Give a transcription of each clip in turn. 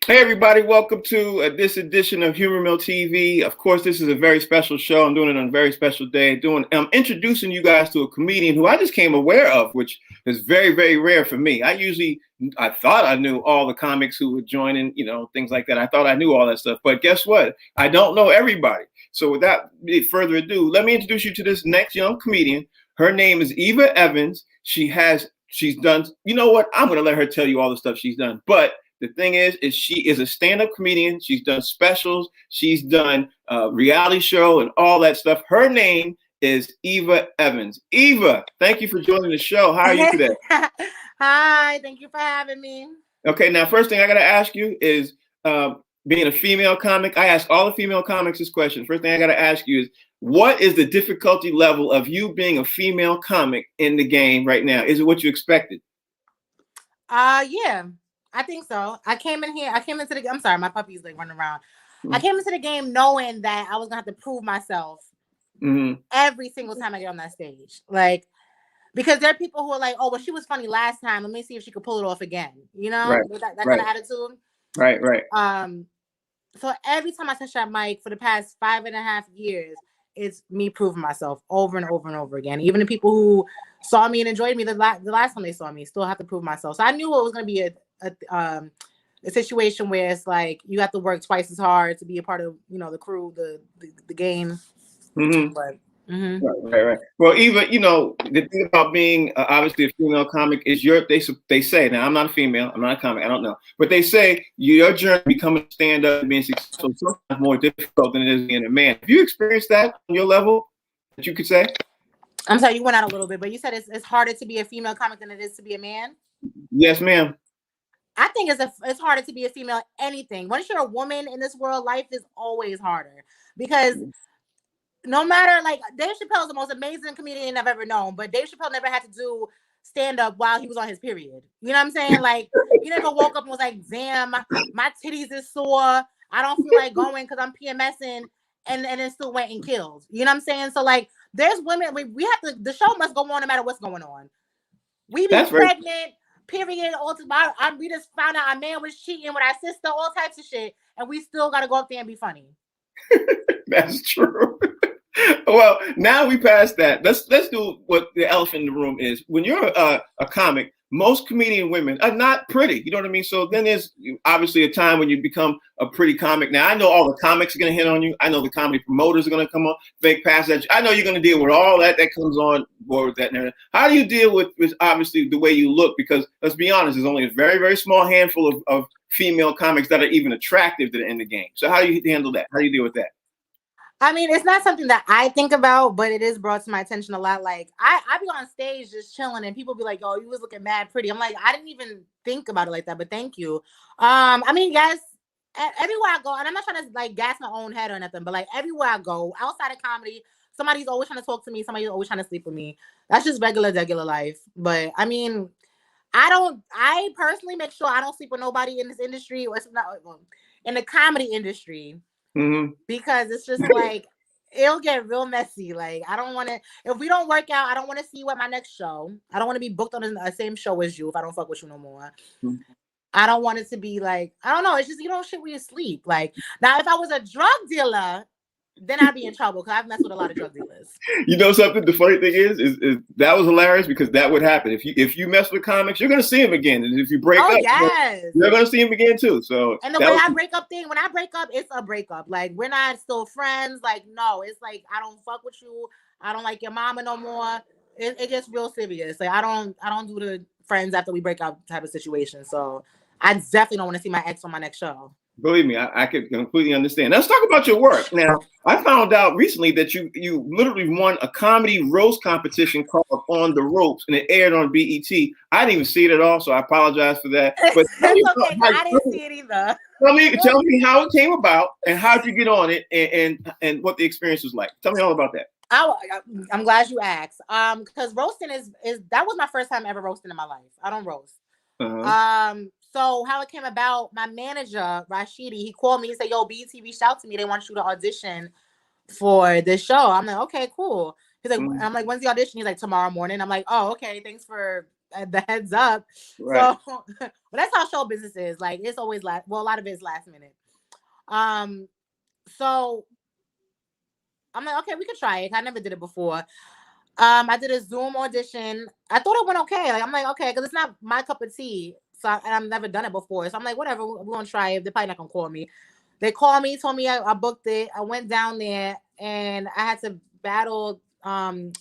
Hey everybody, welcome to this edition of Humor Mill TV. Of course, this is a very special show. I'm doing it on a very special day. I'm introducing you guys to a comedian who I just came aware of, which is very, very rare for me. I thought I knew all the comics who would join in, things like that. I thought I knew all that stuff, but guess what? I don't know everybody. So without further ado, let me introduce you to this next young comedian. Her name is Eva Evans. She's done, you know what? I'm going to let her tell you all the stuff she's done, but the thing is she is a stand-up comedian. She's done specials. She's done reality show and all that stuff. Her name is Eva Evans. Eva, thank you for joining the show. How are you today? Hi, thank you for having me. Okay, now first thing I got to ask you is being a female comic. I ask all the female comics this question. First thing I got to ask you is, what is the difficulty level of you being a female comic in the game right now? Is it what you expected? Yeah. I think so. I'm sorry, my puppy's like running around. Mm-hmm. I came into the game knowing that I was gonna have to prove myself every single time I get on that stage. Like, because there are people who are like, oh, well, she was funny last time. Let me see if she could pull it off again. Right. With that kind of attitude. Right. So every time I touch that mic for the past 5.5 years, it's me proving myself over and over and over again. Even the people who saw me and enjoyed me the last time they saw me still have to prove myself. So I knew it was going to be a situation where it's like you have to work twice as hard to be a part of the crew, the game. But, Right. Well, Eva, the thing about being obviously a female comic is they say, now I'm not a female, I'm not a comic, I don't know, but they say your journey becoming stand-up and being successful is sometimes more difficult than it is being a man. Have you experienced that on your level that you could say? I'm sorry, you went out a little bit, but you said it's harder to be a female comic than it is to be a man? Yes, ma'am. I think it's harder to be a female anything. Once you're a woman in this world, life is always harder because no matter, like, Dave Chappelle is the most amazing comedian I've ever known, but Dave Chappelle never had to do stand-up while he was on his period. You know what I'm saying? Like, he never woke up and was like, damn, my titties is sore. I don't feel like going because I'm PMSing and then still went and killed. You know what I'm saying? So, like, there's women, we have to, the show must go on no matter what's going on. We be pregnant, period. We just found out our man was cheating with our sister, all types of shit, and we still got to go up there and be funny. That's true. Well, now we passed that. Let's do what the elephant in the room is. When you're a comic, most comedian women are not pretty. You know what I mean? So then there's obviously a time when you become a pretty comic. Now, I know all the comics are going to hit on you. I know the comedy promoters are going to come on, fake pass at you. I know you're going to deal with all that comes on board with that. How do you deal with obviously the way you look? Because let's be honest, there's only a very, very small handful of female comics that are even attractive in the game. So how do you handle that? How do you deal with that? I mean, it's not something that I think about, but it is brought to my attention a lot. Like, I be on stage just chilling and people be like, oh, you was looking mad pretty. I'm like, I didn't even think about it like that, but thank you. I mean, yes, everywhere I go, and I'm not trying to like gas my own head or nothing, but like everywhere I go, outside of comedy, somebody's always trying to talk to me. Somebody's always trying to sleep with me. That's just regular life. But I mean, I personally make sure I don't sleep with nobody in this industry, or it's not in the comedy industry. Because it's just like it'll get real messy. Like, I don't want to, if we don't work out, I don't want to see you at my next show. I don't want to be booked on the same show as you if I don't fuck with you no more. I don't want it to be like, I don't know, it's just, you don't shit where you sleep. Like, now if I was a drug dealer, then I'd be in trouble because I've messed with a lot of drug dealers. You know something? The funny thing is that was hilarious because that would happen. If you mess with comics, you're gonna see him again. And if you break up, you're gonna see him again too. So and the way I break up thing, when I break up, it's a breakup. Like, we're not still friends. Like, no, it's like I don't fuck with you. I don't like your mama no more. It gets real serious. Like, I don't do the friends after we break up type of situation. So I definitely don't want to see my ex on my next show. Believe me, I could completely understand. Now, let's talk about your work. Now, I found out recently that you literally won a comedy roast competition called On the Ropes, and it aired on BET. I didn't even see it at all, so I apologize for that. But I didn't see it either. Tell me how it came about and how did you get on it and what the experience was like. Tell me all about that. I'm glad you asked. Because roasting is that was my first time ever roasting in my life. I don't roast. So how it came about, my manager, Rashidi, he called me. He said, yo, BET reached out to me. They want you to audition for this show. I'm like, okay, cool. He's like, I'm like, when's the audition? He's like, tomorrow morning. I'm like, oh, okay. Thanks for the heads up. Right. So, but that's how show business is. Like it's always a lot of it is last minute. So I'm like, okay, we could try it. I never did it before. I did a Zoom audition. I thought it went okay. Like I'm like, okay, because it's not my cup of tea. So and I've never done it before. So I'm like, whatever, we're gonna try it. They're probably not gonna call me. They called me, told me I booked it. I went down there and I had to battle I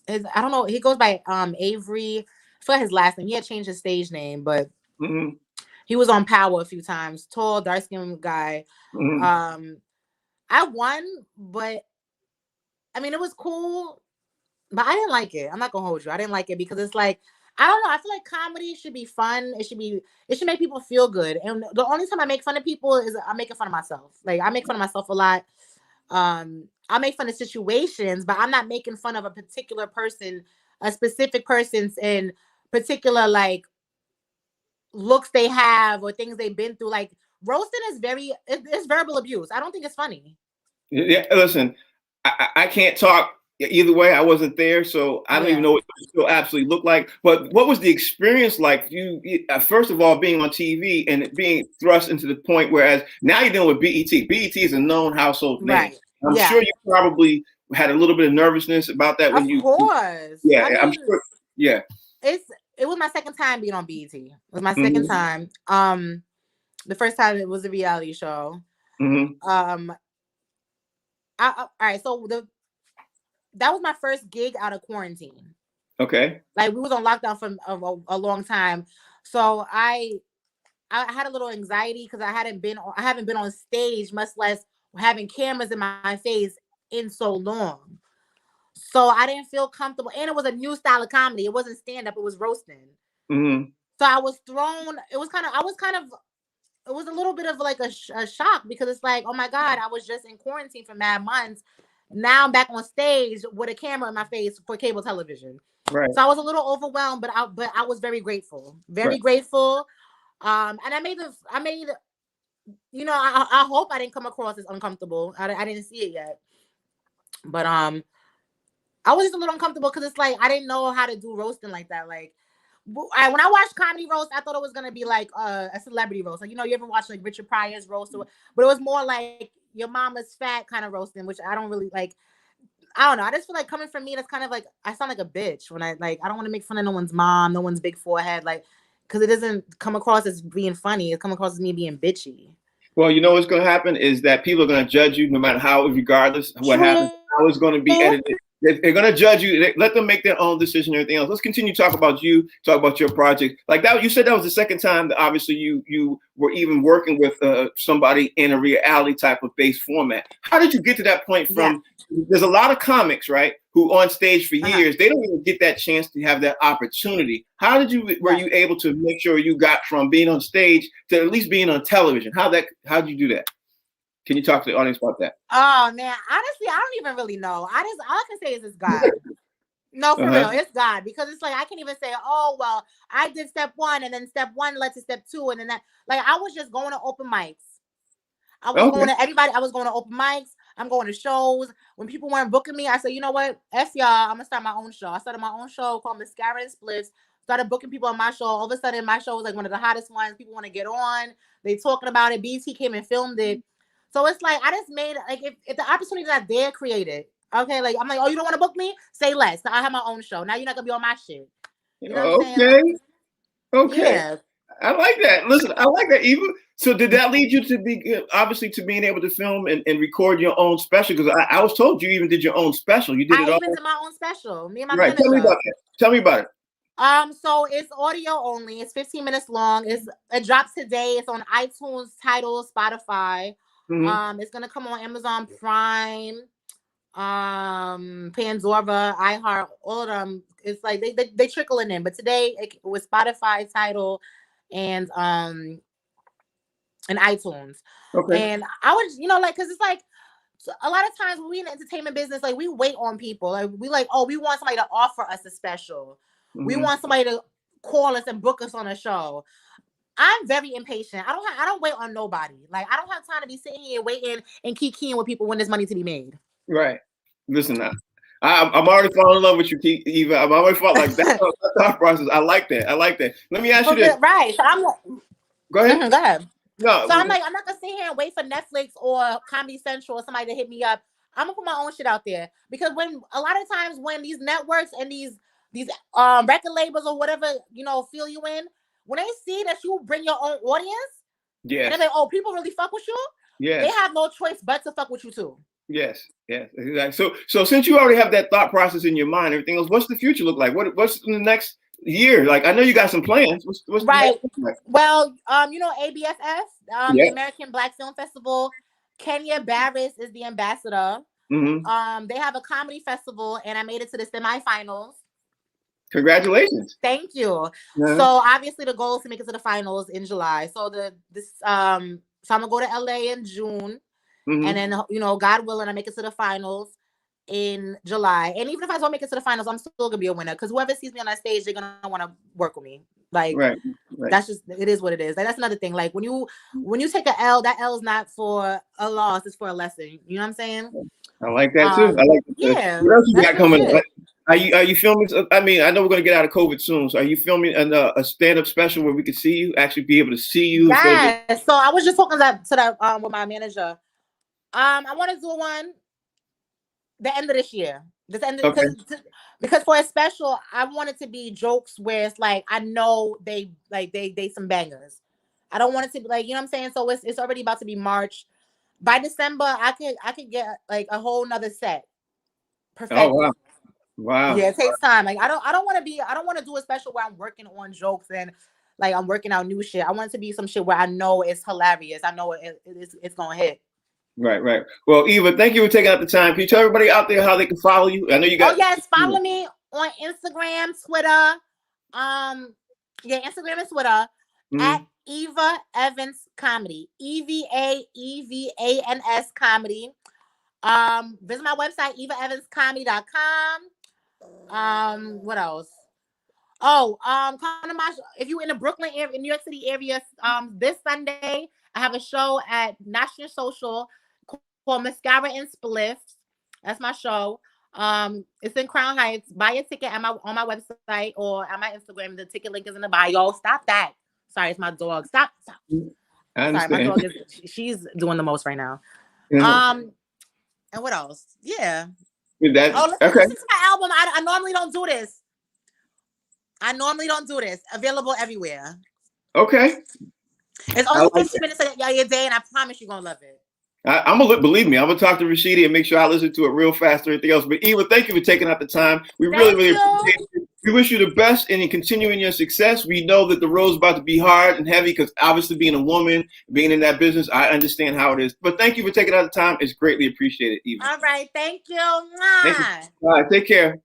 don't know, he goes by Avery. I forgot his last name. He had changed his stage name, but he was on Power a few times. Tall, dark skinned guy. I won, but I mean it was cool, but I didn't like it. I'm not gonna hold you. I didn't like it because it's like I don't know. I feel like comedy should be fun. It should make people feel good. And the only time I make fun of people is I'm making fun of myself. Like I make fun of myself a lot. I make fun of situations, but I'm not making fun of a particular person, a specific person's in particular like looks they have or things they've been through. Like roasting is it's verbal abuse. I don't think it's funny. Yeah, listen, I can't talk either way. I wasn't there, so I don't even know what it still absolutely looked like. But what was the experience like? You first of all being on TV and being thrust into the point, whereas now you're dealing with BET. BET is a known household name. Right. I'm sure you probably had a little bit of nervousness about that when Of course. Yeah, I mean, I'm sure. Yeah. It was my second time being on BET. It was my second time. The first time it was a reality show. All right, so that was my first gig out of quarantine. Okay. Like we was on lockdown for a long time, so I had a little anxiety because I haven't been on stage, much less having cameras in my face in so long. So I didn't feel comfortable, and it was a new style of comedy. It wasn't stand up; it was roasting. So I was thrown. It was a little bit of like a shock because it's like, oh my God, I was just in quarantine for mad months. Now I'm back on stage with a camera in my face for cable television. Right. So I was a little overwhelmed, but I was very grateful, grateful. And I made, I hope I didn't come across as uncomfortable. I didn't see it yet, but I was just a little uncomfortable because it's like I didn't know how to do roasting like that. Like when I watched comedy roast, I thought it was gonna be like a celebrity roast. Like you ever watch like Richard Pryor's roast, but it was more like your mama's fat kind of roasting, which I don't really like. I don't know. I just feel like coming from me, that's kind of like I sound like a bitch when I don't want to make fun of no one's mom, no one's big forehead, like because it doesn't come across as being funny. It comes across as me being bitchy. Well, you know what's going to happen is that people are going to judge you no matter how, regardless of what happens, how it's going to be edited. They're going to judge you. Let them make their own decision and everything else. Let's continue to talk about you, talk about your project. Like that, you said that was the second time that obviously you were even working with somebody in a reality type of base format. How did you get to that point from, there's a lot of comics, right, who on stage for years, they don't even get that chance to have that opportunity. How did you, were you able to make sure you got from being on stage to at least being on television? How did you do that? Can you talk to the audience about that? Oh man, honestly, I don't even really know. All I can say is it's God. No, for real, it's God, because it's like I can't even say, oh well, I did step one, and then step one led to step two, and then that. Like I was just going to open mics. I was going to everybody. I was going to open mics. I'm going to shows. When people weren't booking me, I said, you know what, F y'all, I'm gonna start my own show. I started my own show called Mascara and Splits. Started booking people on my show. All of a sudden, my show was like one of the hottest ones. People want to get on. They talking about it. BT came and filmed it. So it's like I just made like if the opportunity is not there, create it. Okay, like I'm like, oh, you don't want to book me? Say less. So I have my own show. Now you're not gonna be on my shit. You know what I'm saying? Okay. Yeah. I like that. Listen, I like that. Even so, did that lead you to be obviously to being able to film and record your own special? Because I was told you even did your own special. You did it all. I even did my own special. Me and my manager. Tell me about it. So it's audio only. It's 15 minutes long. It drops today. It's on iTunes, Tidal, Spotify. It's gonna come on Amazon Prime, Pandora, iHeart, all of them. It's like they trickling in. But today it was Spotify, Tidal, and iTunes. Okay. And I was, because it's like a lot of times when we in the entertainment business, like we wait on people. Like we want somebody to offer us a special. We want somebody to call us and book us on a show. I'm very impatient. I don't wait on nobody. Like I don't have time to be sitting here waiting and keep keying with people when there's money to be made. Right. Listen, I'm already falling in love with you, Eva. I'm already falling like that thought process. I like that. I like that. Let me ask you this. Right. So I'm. Go ahead. Go ahead. No. So I'm like, I'm not gonna sit here and wait for Netflix or Comedy Central or somebody to hit me up. I'm gonna put my own shit out there because when a lot of times when these networks and these record labels or whatever feel you in, when they see that you bring your own audience, yes, and they're like, oh, people really fuck with you. Yes, they have no choice but to fuck with you too. Yes, exactly. So since you already have that thought process in your mind, everything else, what's the future look like? What's in the next year? Like, I know you got some plans. What's right? Like? Well, ABFF, the American Black Film Festival. Kenya Barris is the ambassador. Mm-hmm. They have a comedy festival, and I made it to the semifinals. Congratulations! Thank you. So obviously, the goal is to make it to the finals in July. So so I'm gonna go to LA in June. Mm-hmm. And then, God willing, I make it to the finals in July. And even if I don't make it to the finals, I'm still gonna be a winner because whoever sees me on that stage, they're gonna want to work with me. Like, right. That's just, it is what it is. Like, that's another thing. Like, when you take an L, that L is not for a loss; it's for a lesson. You know what I'm saying? I like that too. I like that. Yeah. What else you got coming? Are you filming? I mean, I know we're gonna get out of COVID soon. So are you filming a stand-up special where we could see you, actually be able to see you? Yeah. So I was just talking to that with my manager. I want to do one the end of this year. Because for a special, I want it to be jokes where it's like I know they some bangers. I don't want it to be like, you know what I'm saying? So it's already about to be March. By December, I could get like a whole nother set. Perfect. Oh wow. Wow. Yeah, it takes time. Like I don't want to do a special where I'm working on jokes and like I'm working out new shit. I want it to be some shit where I know it's hilarious. I know it's gonna hit. Right. Well, Eva, thank you for taking out the time. Can you tell everybody out there how they can follow you? I know you got. Oh yes, follow me on Instagram, Twitter. Instagram and Twitter at Eva Evans Comedy. EVAEVANS Comedy. Visit my website, evaevanscomedy.com. What else? Oh, come to my if you in the Brooklyn area, in New York City area, this Sunday I have a show at National Social called Mascara and Spliffs. That's my show. It's in Crown Heights. Buy a ticket on my website or on my Instagram. The ticket link is in the bio. Stop that. Sorry, it's my dog. Stop. I understand. Sorry, my dog she's doing the most right now. And what else? Yeah. Listen to my album. I normally don't do this. Available everywhere. Okay. It's only 15 minutes of your day, and I promise you're gonna love it. Believe me, I'm gonna talk to Rashidi and make sure I listen to it real fast or anything else. But Eva, thank you for taking out the time. We really appreciate it. We wish you the best in continuing your success. We know that the road's about to be hard and heavy because obviously being a woman, being in that business, I understand how it is. But thank you for taking out the time. It's greatly appreciated, Eva. All right, thank you. Thank you. All right, take care.